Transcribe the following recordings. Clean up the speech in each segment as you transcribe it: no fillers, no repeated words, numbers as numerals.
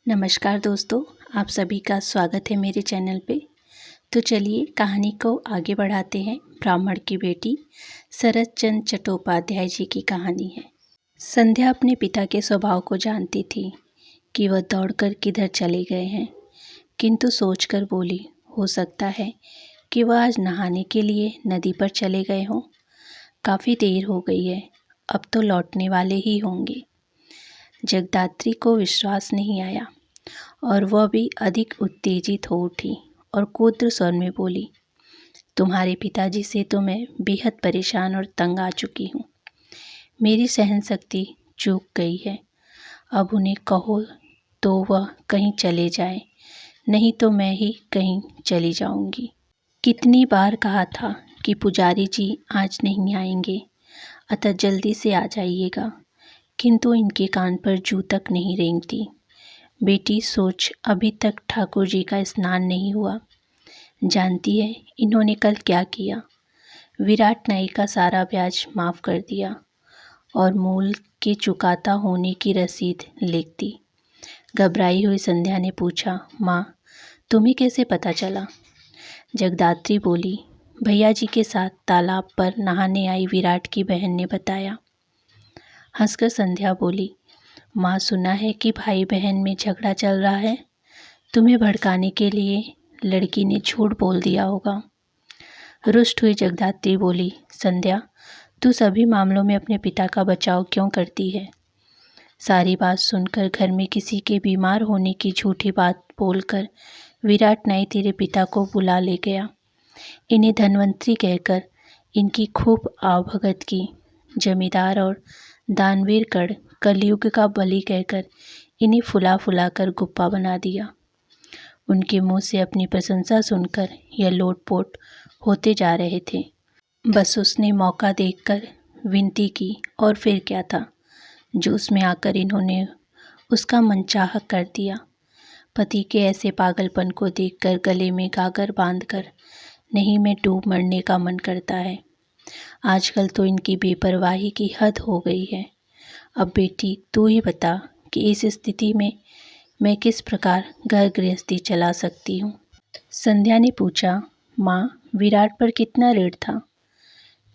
नमस्कार दोस्तों, आप सभी का स्वागत है मेरे चैनल पे। तो चलिए कहानी को आगे बढ़ाते हैं। ब्राह्मण की बेटी शरद चंद्र चट्टोपाध्याय जी की कहानी है। संध्या अपने पिता के स्वभाव को जानती थी कि वह दौड़कर किधर चले गए हैं, किंतु सोचकर बोली, हो सकता है कि वह आज नहाने के लिए नदी पर चले गए हों। काफ़ी देर हो गई है, अब तो लौटने वाले ही होंगे। जगदात्री को विश्वास नहीं आया और वह भी अधिक उत्तेजित हो उठी और क्रुद्ध स्वर में बोली, तुम्हारे पिताजी से तो मैं बेहद परेशान और तंग आ चुकी हूँ। मेरी सहन शक्ति चूक गई है। अब उन्हें कहो तो वह कहीं चले जाएं, नहीं तो मैं ही कहीं चली जाऊंगी। कितनी बार कहा था कि पुजारी जी आज नहीं आएंगे, अतः जल्दी से आ जाइएगा, किंतु इनके कान पर जू तक नहीं रेंगती। बेटी सोच, अभी तक ठाकुर जी का स्नान नहीं हुआ। जानती है इन्होंने कल क्या किया? विराट नाई का सारा ब्याज माफ़ कर दिया और मूल के चुकाता होने की रसीद लिख दी। घबराई हुई संध्या ने पूछा, माँ तुम्हें कैसे पता चला? जगदात्री बोली, भैया जी के साथ तालाब पर नहाने आई विराट की बहन ने बताया। हंसकर संध्या बोली, माँ सुना है कि भाई बहन में झगड़ा चल रहा है। तुम्हें भड़काने के लिए लड़की ने झूठ बोल दिया होगा। रुष्ट हुई जगदात्री बोली, संध्या तू सभी मामलों में अपने पिता का बचाव क्यों करती है? सारी बात सुनकर घर में किसी के बीमार होने की झूठी बात बोलकर विराट नाई तेरे पिता को बुला ले गया। इन्हें धनवंतरी कहकर इनकी खूब आवभगत की। जमींदार और दानवीर गढ़ कलयुग का बलि कहकर इन्हें फुला फुला कर गुप्पा बना दिया। उनके मुंह से अपनी प्रशंसा सुनकर यह लोटपोट होते जा रहे थे। बस उसने मौका देखकर विनती की और फिर क्या था, जो उसमें आकर इन्होंने उसका मनचाहा कर दिया। पति के ऐसे पागलपन को देखकर गले में गागर बांधकर नहीं में डूब मरने का मन करता है। आजकल तो इनकी बेपरवाही की हद हो गई है। अब बेटी तू ही बता कि इस स्थिति में मैं किस प्रकार घर गृहस्थी चला सकती हूँ? संध्या ने पूछा, माँ विराट पर कितना ऋण था?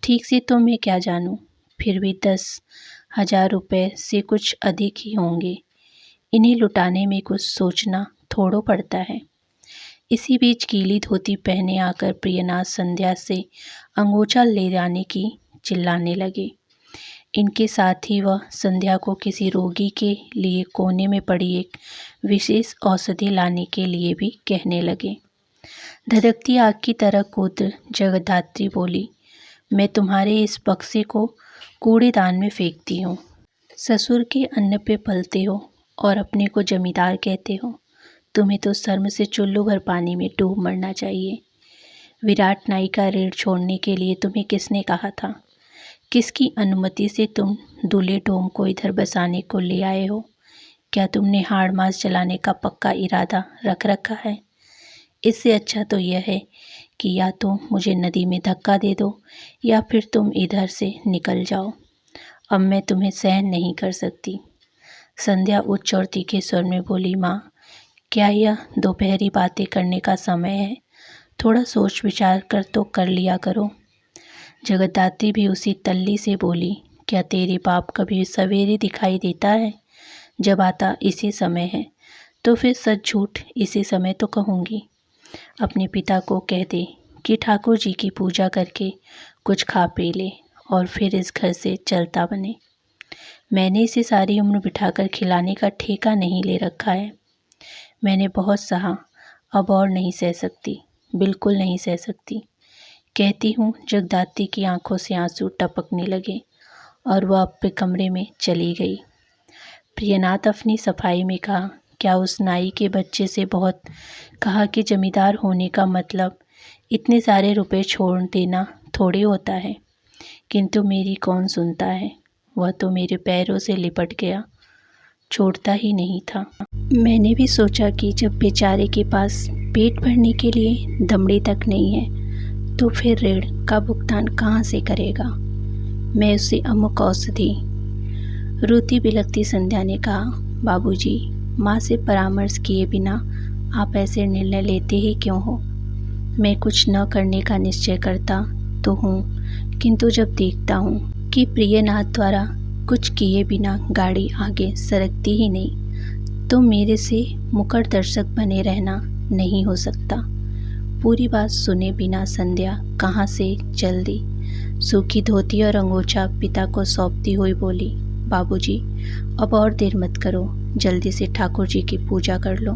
ठीक से तो मैं क्या जानूँ, फिर भी 10,000 रुपये से कुछ अधिक ही होंगे। इन्हें लुटाने में कुछ सोचना थोड़ो पड़ता है। इसी बीच गीली धोती पहने आकर प्रियनाथ संध्या से अंगोछा ले जाने की चिल्लाने लगे। इनके साथ ही वह संध्या को किसी रोगी के लिए कोने में पड़ी एक विशेष औषधि लाने के लिए भी कहने लगे। धधकती आग की तरह क्रुद्ध जगदात्री बोली, मैं तुम्हारे इस बक्से को कूड़ेदान में फेंकती हूँ। ससुर के अन्न पे पलते हो और अपने को जमींदार कहते हो। तुम्हें तो शर्म से चुल्लू भर पानी में डूब मरना चाहिए। विराट नाई का ऋण छोड़ने के लिए तुम्हें किसने कहा था? किसकी अनुमति से तुम दूल्हे डोम को इधर बसाने को ले आए हो? क्या तुमने हाड़ मास जलाने का पक्का इरादा रख रखा है? इससे अच्छा तो यह है कि या तो मुझे नदी में धक्का दे दो या फिर तुम इधर से निकल जाओ। अब मैं तुम्हें सहन नहीं कर सकती। संध्या उच्च और तीखे स्वर में बोली, माँ क्या यह दोपहरी बातें करने का समय है? थोड़ा सोच विचार कर तो कर लिया करो। जगदात्री भी उसी तल्ली से बोली, क्या तेरे बाप कभी सवेरे दिखाई देता है? जब आता इसी समय है तो फिर सच झूठ इसी समय तो कहूँगी। अपने पिता को कह दे कि ठाकुर जी की पूजा करके कुछ खा पी ले और फिर इस घर से चलता बने। मैंने इसे सारी उम्र बिठाकर खिलाने का ठेका नहीं ले रखा है। मैंने बहुत सहा, अब और नहीं सह सकती, बिल्कुल नहीं सह सकती। कहती हूँ। जगदात्री की आंखों से आंसू टपकने लगे और वह अपने कमरे में चली गई। प्रियनाथ अपनी सफाई में कहा, क्या उस नाई के बच्चे से बहुत कहा कि जमींदार होने का मतलब इतने सारे रुपए छोड़ देना थोड़ी होता है, किंतु मेरी कौन सुनता है। वह तो मेरे पैरों से लिपट गया, छोड़ता ही नहीं था। मैंने भी सोचा कि जब बेचारे के पास पेट भरने के लिए दमड़ी तक नहीं है तो फिर ऋण का भुगतान कहाँ से करेगा। मैं उसे अमुक औषधि। रोती बिलखती संध्या ने कहा, बाबूजी माँ से परामर्श किए बिना आप ऐसे निर्णय लेते ही क्यों हो? मैं कुछ न करने का निश्चय करता तो हूँ, किंतु जब देखता हूँ कि प्रियनाथ द्वारा कुछ किए बिना गाड़ी आगे सरकती ही नहीं, तो मेरे से मुखर दर्शक बने रहना नहीं हो सकता। पूरी बात सुने बिना संध्या कहाँ से चल दी। सूखी धोती और अंगोछा पिता को सौंपती हुई बोली, बाबूजी, अब और देर मत करो, जल्दी से ठाकुर जी की पूजा कर लो,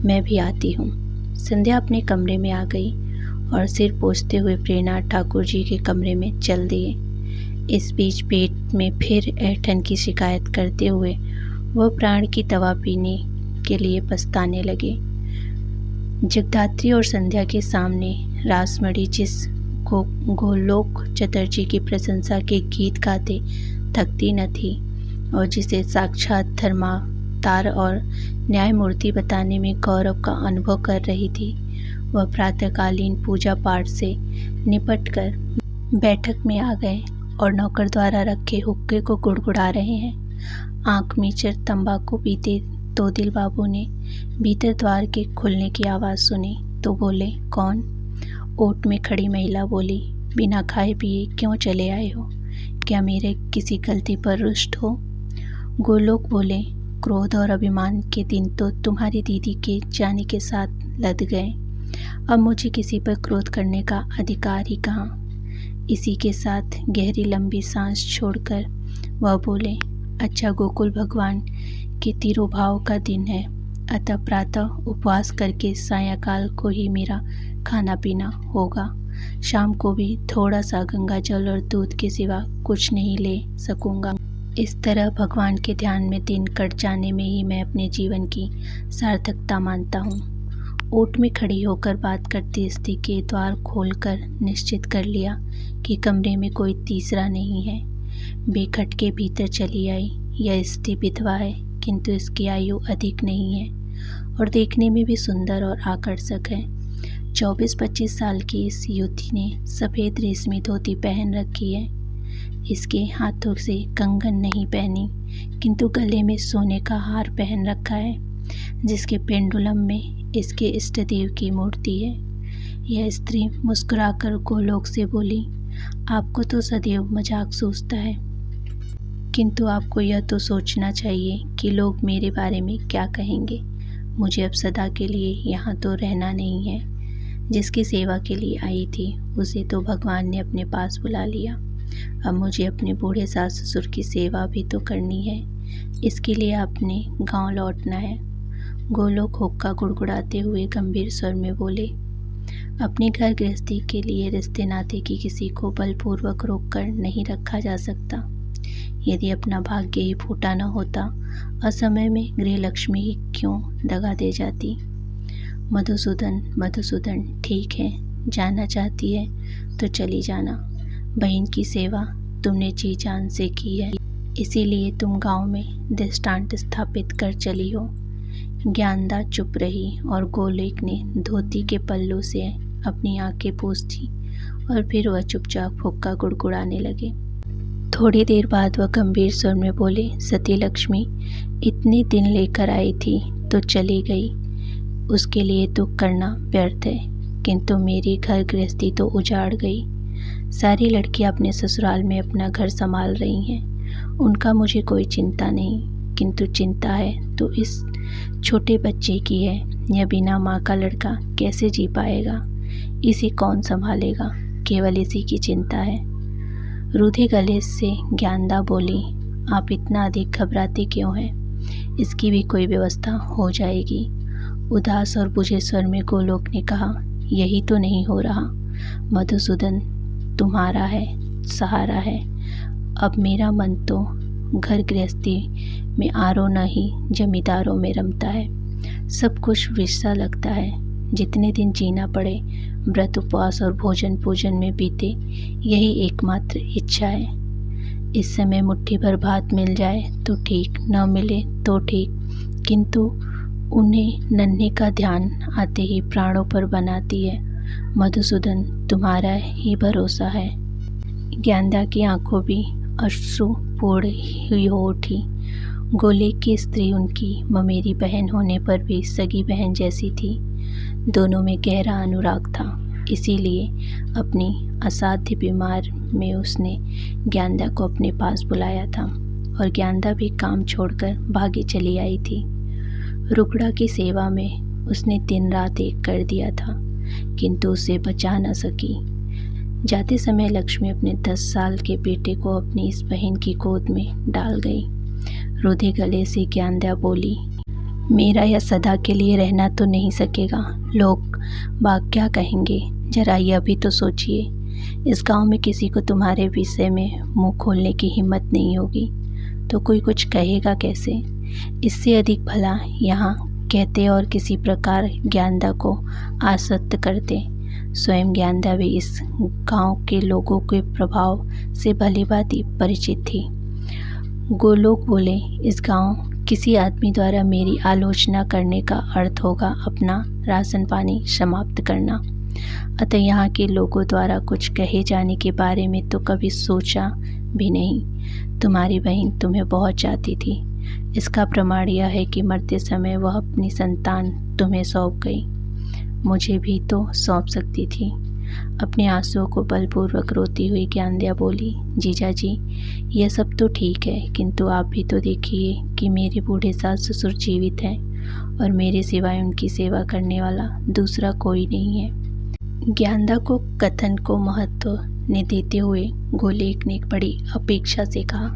मैं भी आती हूँ। संध्या अपने कमरे में आ गई और सिर पोंछते हुए प्रियनाथ ठाकुर जी के कमरे में चल दिए। इस बीच पेट में फिर ऐंठन की शिकायत करते हुए वह प्राण की दवा पीने के लिए पछताने लगे। जगदात्री और संध्या के सामने रासमणी जिस गोलोक चतुर्जी की प्रशंसा के गीत गाते थकती न थी और जिसे साक्षात धर्मावतार और न्यायमूर्ति बताने में गौरव का अनुभव कर रही थी, वह प्रातःकालीन पूजा पाठ से निपटकर बैठक में आ गए और नौकर द्वारा रखे हुक्के को गुड़गुड़ा रहे हैं। आंख मीचर तंबाकू पीते तोदिल बाबू ने भीतर द्वार के खुलने की आवाज़ सुनी तो बोले, कौन? ओट में खड़ी महिला बोली, बिना खाए पिए क्यों चले आए हो? क्या मेरे किसी गलती पर रुष्ट हो? गोलोक बोले, क्रोध और अभिमान के दिन तो तुम्हारी दीदी के जाने के साथ लद गए, अब मुझे किसी पर क्रोध करने का अधिकार ही कहाँ। इसी के साथ गहरी लंबी सांस छोड़कर वह बोले, अच्छा, गोकुल भगवान के तिरुभाव का दिन है, अतः प्रातः उपवास करके सायंकाल को ही मेरा खाना पीना होगा। शाम को भी थोड़ा सा गंगा जल और दूध के सिवा कुछ नहीं ले सकूंगा। इस तरह भगवान के ध्यान में दिन कट जाने में ही मैं अपने जीवन की सार्थकता मानता हूँ। ओट में खड़ी होकर बात करती स्त्री के द्वार खोलकर निश्चित कर लिया कि कमरे में कोई तीसरा नहीं है। बेखटके भीतर चली आई। यह स्त्री विधवा है, किंतु इसकी आयु अधिक नहीं है और देखने में भी सुंदर और आकर्षक है। 24-25 साल की इस युवती ने सफ़ेद रेशमी धोती पहन रखी है। इसके हाथों से कंगन नहीं पहनी, किंतु गले में सोने का हार पहन रखा है, जिसके पेंडुलम में इसके इष्ट देव की मूर्ति है। यह स्त्री मुस्कुराकर गोलोक से बोली, आपको तो सदैव मजाक सूझता है, किंतु आपको यह तो सोचना चाहिए कि लोग मेरे बारे में क्या कहेंगे। मुझे अब सदा के लिए यहाँ तो रहना नहीं है। जिसकी सेवा के लिए आई थी उसे तो भगवान ने अपने पास बुला लिया, अब मुझे अपने बूढ़े सास ससुर की सेवा भी तो करनी है। इसके लिए अपने गांव लौटना है। गोलोक हुक्का गुड़गुड़ाते हुए गंभीर स्वर में बोले, अपने घर गृहस्थी के लिए रिश्ते नाते की किसी को बलपूर्वक रोक कर नहीं रखा जा सकता। यदि अपना भाग्य ही फूटा न होता, असमय में गृहलक्ष्मी ही क्यों दगा दे जाती। मधुसूदन, ठीक है, जाना चाहती है तो चली जाना। बहन की सेवा तुमने जी जान से की है, इसीलिए तुम गांव में दृष्टांत स्थापित कर चली हो। ज्ञानदा चुप रही और गोलोक ने धोती के पल्लू से अपनी आंखें पोंछी और फिर वह चुपचाप हुक्का गुड़गुड़ाने लगे। थोड़ी देर बाद वह गंभीर स्वर में बोले, सती लक्ष्मी इतने दिन लेकर आई थी तो चली गई, उसके लिए दुख करना व्यर्थ है, किंतु मेरी घर गृहस्थी तो उजाड़ गई। सारी लड़कियां अपने ससुराल में अपना घर संभाल रही हैं, उनका मुझे कोई चिंता नहीं, किंतु चिंता है तो इस छोटे बच्चे की है। यह बिना माँ का लड़का कैसे जी पाएगा, इसे कौन संभालेगा, केवल इसी की चिंता है। रूधे गले से ज्ञानदा बोली, आप इतना अधिक घबराते क्यों हैं? इसकी भी कोई व्यवस्था हो जाएगी। उदास और बुझे स्वर में गोलोक ने कहा, यही तो नहीं हो रहा। मधुसूदन तुम्हारा है, सहारा है। अब मेरा मन तो घर गृहस्थी में आरो नहीं जमींदारों में रमता है। सब कुछ विषसा लगता है। जितने दिन जीना पड़े व्रत उपवास और भोजन पूजन में बीते, यही एकमात्र इच्छा है। इस समय मुट्ठी भर भात मिल जाए तो ठीक, न मिले तो ठीक, किंतु उन्हें नन्हे का ध्यान आते ही प्राणों पर बनाती है। मधुसूदन तुम्हारा ही भरोसा है। ज्ञानदा की आंखों भी अश्रुपूर्ण हुई हो उठी। गोलेक की स्त्री उनकी ममेरी बहन होने पर भी सगी बहन जैसी थी। दोनों में गहरा अनुराग था। इसीलिए अपनी असाध्य बीमार में उसने ज्ञानदा को अपने पास बुलाया था और ज्ञानदा भी काम छोड़कर भागी चली आई थी। रुकड़ा की सेवा में उसने दिन रात एक कर दिया था, किंतु उसे बचा न सकी। जाते समय लक्ष्मी अपने 10 साल के बेटे को अपनी इस बहन की गोद में डाल गई। रुधे गले से ज्ञानदा बोली, मेरा यह सदा के लिए रहना तो नहीं सकेगा। लोग बाग क्या कहेंगे, जरा यह भी तो सोचिए। इस गांव में किसी को तुम्हारे विषय में मुंह खोलने की हिम्मत नहीं होगी, तो कोई कुछ कहेगा कैसे। इससे अधिक भला यहाँ कहते और किसी प्रकार ज्ञानदा को आश्वस्त करते। स्वयं ज्ञानदा भी इस गांव के लोगों के प्रभाव से भलीभांति परिचित थी। गोलोक बोले, इस गांव किसी आदमी द्वारा मेरी आलोचना करने का अर्थ होगा अपना राशन पानी समाप्त करना। अतः यहाँ के लोगों द्वारा कुछ कहे जाने के बारे में तो कभी सोचा भी नहीं। तुम्हारी बहन तुम्हें बहुत चाहती थी। इसका प्रमाण यह है कि मरते समय वह अपनी संतान तुम्हें सौंप गई। मुझे भी तो सौंप सकती थी। अपने आंसुओं को बलपूर्वक रोती हुई ज्ञानदा बोली, जीजा जी यह सब तो ठीक है, किंतु आप भी तो देखिए कि मेरे बूढ़े सास ससुर जीवित हैं और मेरे सिवाय उनकी सेवा करने वाला दूसरा कोई नहीं है। ज्ञानदा को कथन को महत्व ने देते हुए गोलेक ने बड़ी अपेक्षा से कहा,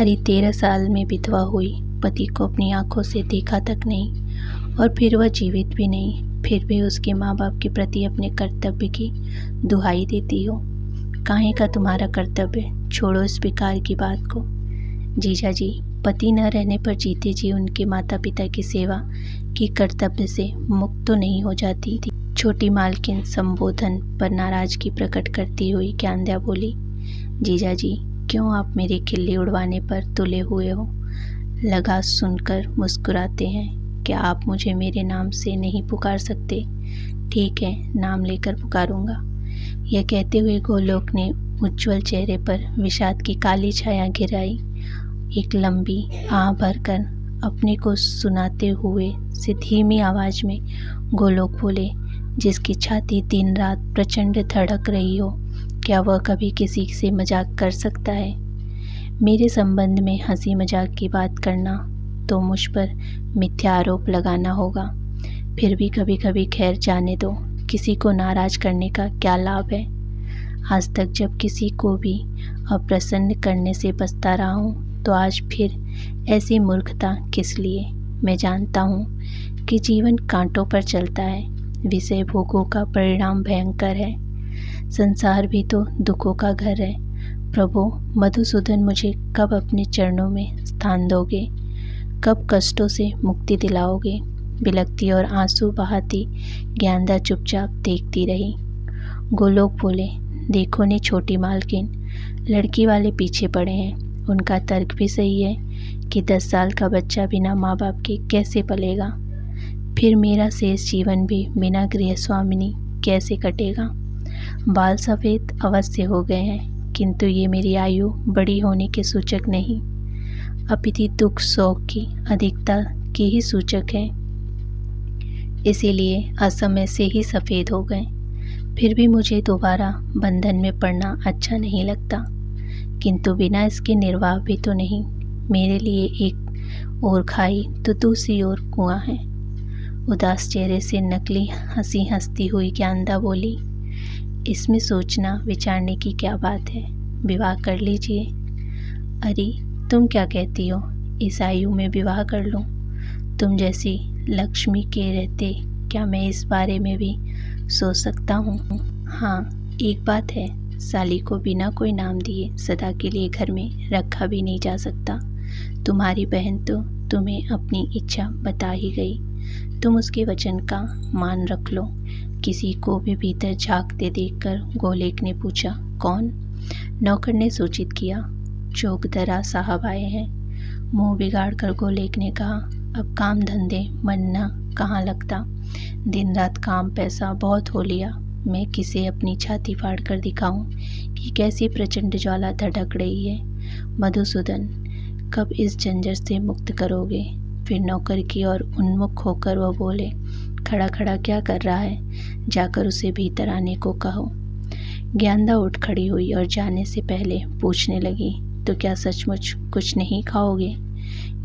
अरे 13 साल में विधवा हुई, पति को अपनी आंखों से देखा तक नहीं और फिर वह जीवित भी नहीं, फिर भी उसके माँ बाप के प्रति अपने कर्तव्य की दुहाई देती हो। काहे का तुम्हारा कर्तव्य, छोड़ो इस बेकार की बात को। जीजा जी पति न रहने पर जीते जी उनके माता पिता की सेवा की कर्तव्य से मुक्त तो नहीं हो जाती थी। छोटी मालकिन संबोधन पर नाराजगी प्रकट करती हुई ज्ञानदा बोली, जीजा जी क्यों आप मेरे खिल्ली उड़वाने पर तुले हुए हो। लगा सुनकर मुस्कुराते हैं। क्या आप मुझे मेरे नाम से नहीं पुकार सकते? ठीक है, नाम लेकर पुकारूंगा। यह कहते हुए गोलोक ने उज्ज्वल चेहरे पर विषाद की काली छाया गिराई। एक लंबी आह भरकर अपने को सुनाते हुए से धीमी आवाज में गोलोक बोले, जिसकी छाती दिन रात प्रचंड धड़क रही हो, क्या वह कभी किसी से मजाक कर सकता है? मेरे संबंध में हंसी मजाक की बात करना तो मुझ पर मिथ्या आरोप लगाना होगा। फिर भी कभी कभी खैर जाने दो, किसी को नाराज करने का क्या लाभ है। आज तक जब किसी को भी अप्रसन्न करने से बचता रहा हूँ, तो आज फिर ऐसी मूर्खता किस लिए। मैं जानता हूँ कि जीवन कांटों पर चलता है, विषय भोगों का परिणाम भयंकर है। संसार भी तो दुखों का घर है। प्रभु मधुसूदन, मुझे कब अपने चरणों में स्थान दोगे, कब कष्टों से मुक्ति दिलाओगे। बिलखती और आंसू बहाती ज्ञानदा चुपचाप देखती रही। गोलोक बोले, देखो ने छोटी मालकिन, लड़की वाले पीछे पड़े हैं। उनका तर्क भी सही है कि 10 साल का बच्चा बिना माँ बाप के कैसे पलेगा। फिर मेरा शेष जीवन भी बिना गृह स्वामिनी कैसे कटेगा। बाल सफ़ेद अवश्य हो गए हैं, किंतु ये मेरी आयु बड़ी होने के सूचक नहीं, अपितु दुख शोक की अधिकता की ही सूचक है। इसीलिए असमय से ही सफ़ेद हो गए। फिर भी मुझे दोबारा बंधन में पड़ना अच्छा नहीं लगता, किंतु बिना इसके निर्वाह भी तो नहीं। मेरे लिए एक ओर खाई तो दूसरी ओर कुआं है। उदास चेहरे से नकली हंसी हंसती हुई ज्ञानदा बोली, इसमें सोचना विचारने की क्या बात है, विवाह कर लीजिए। अरे तुम क्या कहती हो, इस आयु में विवाह कर लूं? तुम जैसी लक्ष्मी के रहते क्या मैं इस बारे में भी सोच सकता हूँ? हाँ एक बात है, साली को बिना कोई नाम दिए सदा के लिए घर में रखा भी नहीं जा सकता। तुम्हारी बहन तो तुम्हें अपनी इच्छा बता ही गई, तुम उसके वचन का मान रख लो। किसी को भी भीतर झांकते देखकर गोलेक ने पूछा, कौन? नौकर ने सूचित किया, चौकदरा साहब आए हैं। मुंह बिगाड़ कर गोलेक ने कहा, अब काम धंधे मन न कहाँ लगता, दिन रात काम पैसा बहुत हो लिया। मैं किसे अपनी छाती फाड़ कर दिखाऊं कि कैसी प्रचंड ज्वाला धड़क रही है। मधुसूदन, कब इस झंझट से मुक्त करोगे? फिर नौकर की ओर उन्मुख होकर वह बोले, खड़ा खड़ा क्या कर रहा है? जाकर उसे भीतर आने को कहो। ज्ञानदा उठ खड़ी हुई और जाने से पहले पूछने लगी, तो क्या सचमुच कुछ नहीं खाओगे?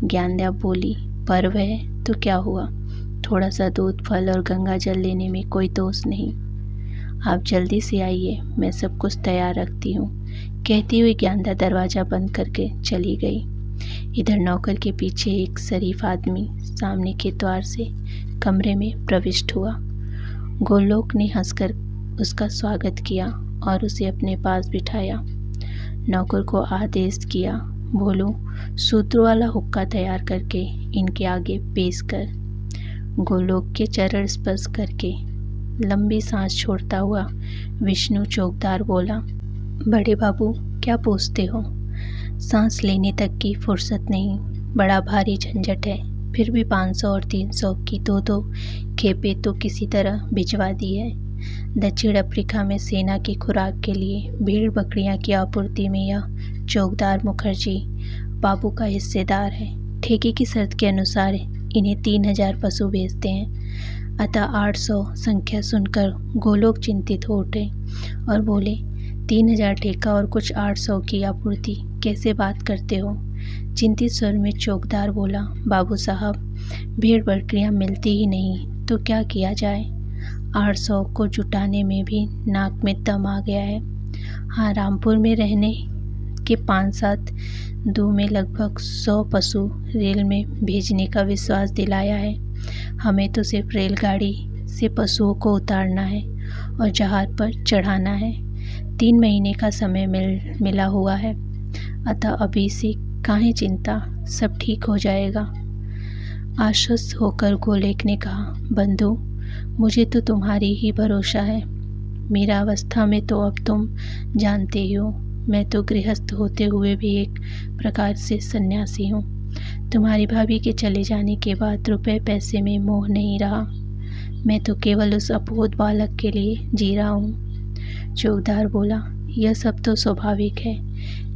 ज्ञानदा बोली, पर्व है तो क्या हुआ? थोड़ा सा दूध, फल और गंगा जल लेने में कोई दोष नहीं। आप जल्दी से आइए, मैं सब कुछ तैयार रखती हूँ। कहती हुई ज्ञानदा दरवाज़ा बंद करके चली गई। इधर नौकर के पीछे एक शरीफ आदमी सामने के द्वार से कमरे में प्रविष्ट हुआ। गोलोक ने हंसकर उसका स्वागत किया और उसे अपने पास बिठाया। नौकर को आदेश किया, बोलो सूत्र वाला हुक्का तैयार करके इनके आगे पेश कर। गोलोक के चरण स्पर्श करके लंबी सांस छोड़ता हुआ विष्णु चौकदार बोला, बड़े बाबू क्या पूछते हो? सांस लेने तक की फुर्सत नहीं, बड़ा भारी झंझट है। फिर भी 500 और 300 की दो खेपें तो किसी तरह भिजवा दी है। दक्षिण अफ्रीका में सेना की खुराक के लिए भेड़ बकरियां की आपूर्ति में यह चौकदार मुखर्जी बाबू का हिस्सेदार है। ठेके की शर्त के अनुसार इन्हें 3000 पशु बेचते हैं। अतः 800 संख्या सुनकर गोलोक चिंतित हो उठे और बोले, 3000 ठेका और कुछ 800 की आपूर्ति, कैसे बात करते हो? चिंतित स्वर में चौकदार बोला, बाबू साहब भेड़ बकरियां मिलती ही नहीं तो क्या किया जाए? 800 को जुटाने में भी नाक में दम आ गया है। हाँ, रामपुर में रहने के 5-7 दूर में लगभग 100 पशु रेल में भेजने का विश्वास दिलाया है। हमें तो सिर्फ रेलगाड़ी से पशुओं को उतारना है और जहाज पर चढ़ाना है। 3 महीने का समय मिला हुआ है। अतः अभी से काहे चिंता, सब ठीक हो जाएगा। आश्वस्त होकर गोलेक ने कहा, बंधु मुझे तो तुम्हारी ही भरोसा है। मेरा अवस्था में तो अब तुम जानते ही हो, मैं तो गृहस्थ होते हुए भी एक प्रकार से सन्यासी हूँ। तुम्हारी भाभी के चले जाने के बाद रुपए पैसे में मोह नहीं रहा। मैं तो केवल उस अबोध बालक के लिए जी रहा हूँ। चौकदार बोला, यह सब तो स्वाभाविक है।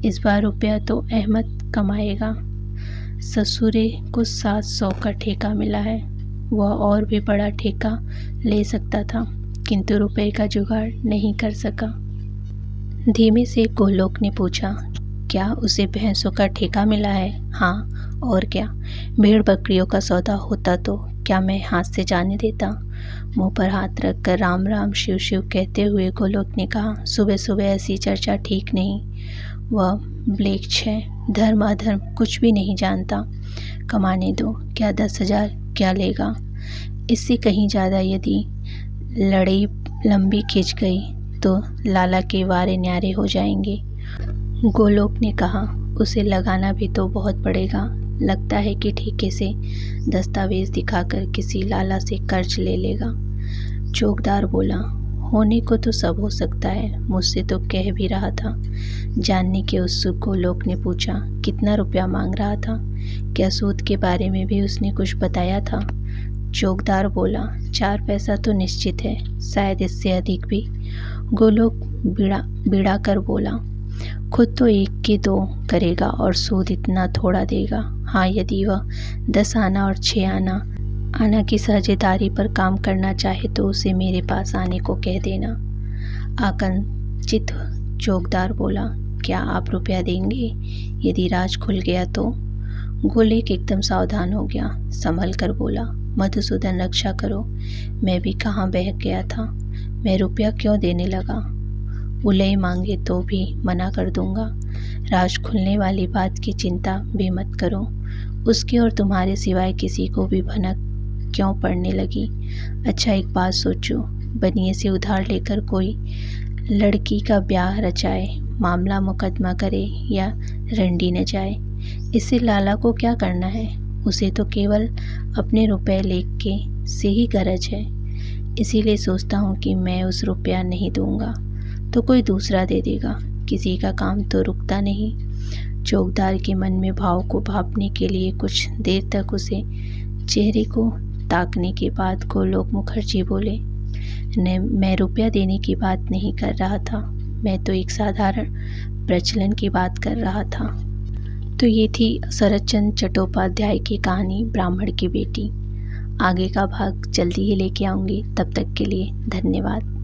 इस बार रुपया तो अहमद कमाएगा। ससुरे को 700 का ठेका मिला है। वह और भी बड़ा ठेका ले सकता था, किंतु रुपए का जुगाड़ नहीं कर सका। धीमे से गोलोक ने पूछा, क्या उसे भैंसों का ठेका मिला है? हाँ, और क्या? भेड़ बकरियों का सौदा होता तो क्या मैं हाथ से जाने देता? मुंह पर हाथ रखकर राम राम शिव शिव कहते हुए गोलोक ने कहा, सुबह सुबह ऐसी चर्चा ठीक नहीं। वह म्लेच्छ है, धर्म अधर्म कुछ भी नहीं जानता। कमाने दो, क्या 10,000 क्या लेगा? इससे कहीं ज़्यादा यदि लड़ाई लंबी खिंच गई तो लाला के वारे न्यारे हो जाएंगे। गोलोक ने कहा, उसे लगाना भी तो बहुत पड़ेगा। लगता है कि ठेके से दस्तावेज दिखाकर किसी लाला से कर्ज ले लेगा। चौकदार बोला, होने को तो सब हो सकता है, मुझसे तो कह भी रहा था। जानने के उत्सुक गोलोक ने पूछा, कितना रुपया मांग रहा था? क्या सूद के बारे में भी उसने कुछ बताया था? चौकदार बोला, 4 पैसा तो निश्चित है, शायद इससे अधिक भी। गोलोक बिड़ा कर बोला, खुद तो 1 के 2 करेगा और सूद इतना थोड़ा देगा। हाँ, यदि वह 10 आना और 6 आना की साझेदारी पर काम करना चाहे तो उसे मेरे पास आने को कह देना। आकंचित चौकदार बोला, क्या आप रुपया देंगे? यदि राज खुल गया तो? गोलेक एकदम सावधान हो गया, संभल कर बोला, मधुसूदन रक्षा करो, मैं भी कहाँ बहक गया था। मैं रुपया क्यों देने लगा? उलय मांगे तो भी मना कर दूंगा। राज खुलने वाली बात की चिंता भी मत करो। उसके और तुम्हारे सिवाय किसी को भी भनक क्यों पड़ने लगी? अच्छा, एक बात सोचो, बनिए से उधार लेकर कोई लड़की का ब्याह रचाए, मामला मुकदमा करे या रंडी न जाए, इससे लाला को क्या करना है? उसे तो केवल अपने रुपए लेके से ही गरज है। इसीलिए सोचता हूँ कि मैं उस रुपया नहीं दूंगा तो कोई दूसरा दे देगा। किसी का काम तो रुकता नहीं। चौकदार के मन में भाव को भांपने के लिए कुछ देर तक उसे चेहरे को ताकने के बाद गोलोक मुखर्जी बोले, मैं रुपया देने की बात नहीं कर रहा था, मैं तो एक साधारण प्रचलन की बात कर रहा था। तो ये थी शरत चंद्र चट्टोपाध्याय की कहानी ब्राह्मण की बेटी। आगे का भाग जल्दी ही लेके आऊँगी। तब तक के लिए धन्यवाद।